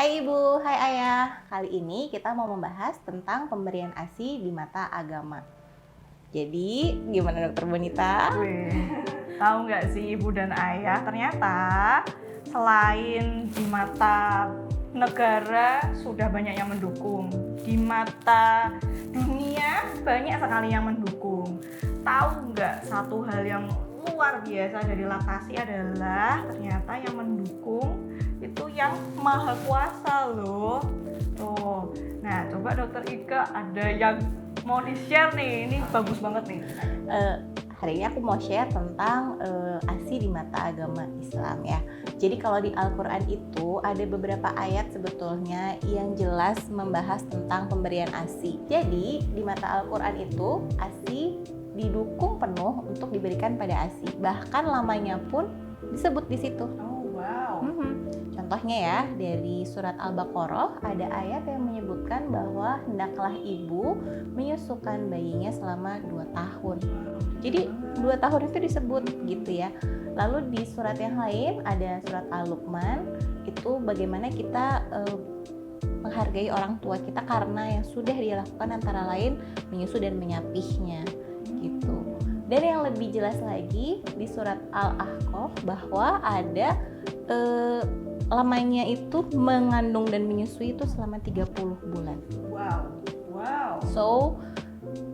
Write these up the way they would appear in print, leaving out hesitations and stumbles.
Hai Ibu, hai Ayah. Kali ini kita mau membahas tentang pemberian ASI di mata agama. Jadi, gimana Dokter Bonita? Tahu nggak sih Ibu dan Ayah, ternyata selain di mata negara sudah banyak yang mendukung, di mata dunia banyak sekali yang mendukung. Tahu nggak satu hal yang luar biasa dari laktasi adalah ternyata yang mendukung itu yang maha kuasa loh. Tuh. Nah, coba Dokter Ika ada yang mau di-share nih, ini bagus banget nih. Hari ini aku mau share tentang ASI di mata agama Islam ya. Jadi kalau di Al-Quran itu ada beberapa ayat sebetulnya yang jelas membahas tentang pemberian ASI. Jadi di mata Al-Quran itu ASI didukung penuh untuk diberikan pada ASI. Bahkan lamanya pun disebut di situ. Oh wow. Contohnya ya, dari surat Al-Baqarah ada ayat yang menyebutkan bahwa hendaklah ibu menyusukan bayinya selama 2 tahun. Jadi 2 tahun itu disebut gitu ya. Lalu di surat yang lain ada surat Al-Luqman, itu bagaimana kita menghargai orang tua kita karena yang sudah dia lakukan antara lain menyusu dan menyapihnya gitu. Dan yang lebih jelas lagi di surat Al-Ahqaf bahwa ada lamanya itu mengandung dan menyusui itu selama 30 bulan. Wow. So,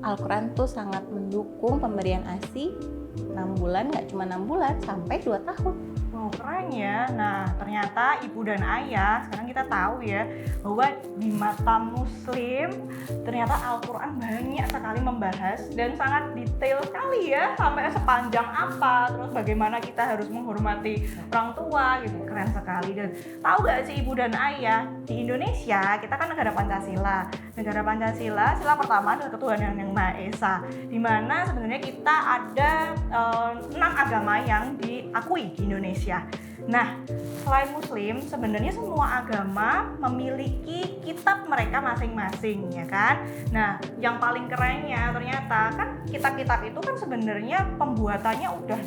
Al-Quran tuh sangat mendukung pemberian ASI 6 bulan, gak cuma 6 bulan, sampai 2 tahun. Wow, keren ya. Nah, ternyata ibu dan ayah, sekarang kita tahu ya bahwa di mata muslim ternyata Al-Quran banyak sekali membahas dan sangat detail sekali ya, sampai sepanjang apa, terus bagaimana kita harus menghormati orang tua gitu. Keren sekali. Dan tahu gak sih ibu dan ayah, di Indonesia kita kan negara Pancasila. Negara Pancasila, sila pertama adalah ketuhanan yang Maha Esa, di mana sebenarnya kita ada 6 agama yang diakui di Indonesia. Nah, selain Muslim, sebenarnya semua agama memiliki kitab mereka masing-masing, ya kan? Nah, yang paling kerennya ternyata kan kitab-kitab itu kan sebenarnya pembuatannya udah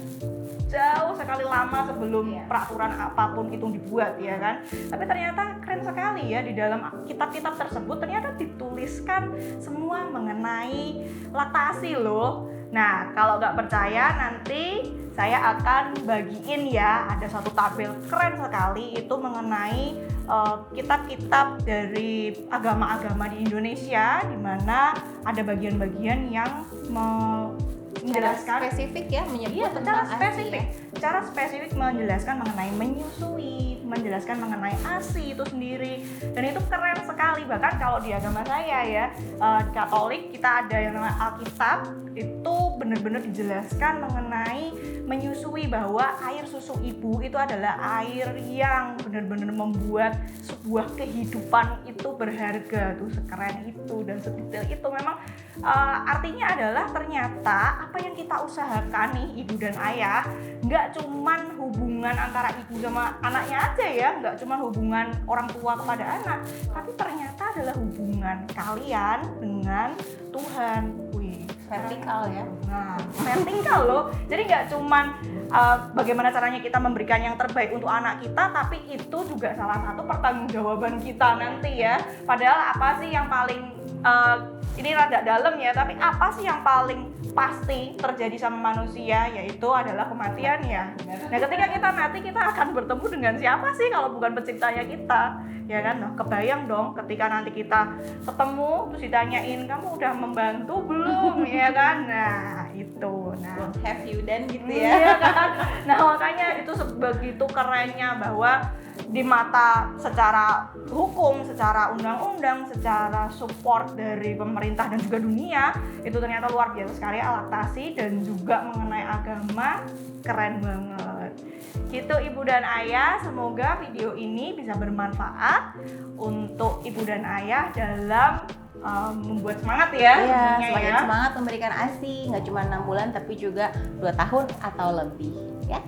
jauh sekali lama sebelum peraturan apapun itu dibuat, ya kan? Tapi ternyata keren sekali ya, di dalam kitab-kitab tersebut ternyata dituliskan semua mengenai laktasi loh. Nah, kalau nggak percaya nanti saya akan bagiin ya, ada satu tabel keren sekali itu mengenai kitab-kitab dari agama-agama di Indonesia, di mana ada bagian-bagian yang menjelaskan spesifik ya, menyebut secara tentang spesifik, ASI ya. secara spesifik menjelaskan mengenai menyusui, menjelaskan mengenai ASI itu sendiri, dan itu keren sekali. Bahkan kalau di agama saya ya, Katolik, kita ada yang namanya Alkitab, itu benar-benar dijelaskan mengenai menyusui, bahwa air susu ibu itu adalah air yang benar-benar membuat sebuah kehidupan itu berharga. Tuh sekeren itu dan sedetail itu. Memang artinya adalah ternyata apa yang kita usahakan nih ibu dan ayah, nggak cuman hubungan antara ibu sama anaknya aja ya, nggak cuman hubungan orang tua kepada anak, tapi ternyata adalah hubungan kalian dengan Tuhan. Vertikal ya. Nah, vertikal loh. Jadi nggak cuman bagaimana caranya kita memberikan yang terbaik untuk anak kita, tapi itu juga salah satu pertanggungjawaban kita nanti ya. Padahal apa sih yang paling ini rada dalam ya, tapi apa sih yang paling pasti terjadi sama manusia, yaitu adalah kematian ya. Nah, ketika kita mati, kita akan bertemu dengan siapa sih kalau bukan penciptanya kita, ya kan? Nah, kebayang dong ketika nanti kita ketemu terus ditanyain, kamu udah membantu belum, ya kan? Nah, itu. Nah, What have you done gitu ya. iya kan? Nah, makanya itu sebegitu kerennya bahwa di mata secara hukum, secara undang-undang, secara support dari pemerintah dan juga dunia, itu ternyata luar biasa sekali laktasi, dan juga mengenai agama keren banget. Gitu ibu dan ayah, semoga video ini bisa bermanfaat untuk ibu dan ayah dalam membuat semangat ya. Iya, semakin ya. semangat memberikan ASI, nggak cuma 6 bulan tapi juga 2 tahun atau lebih ya.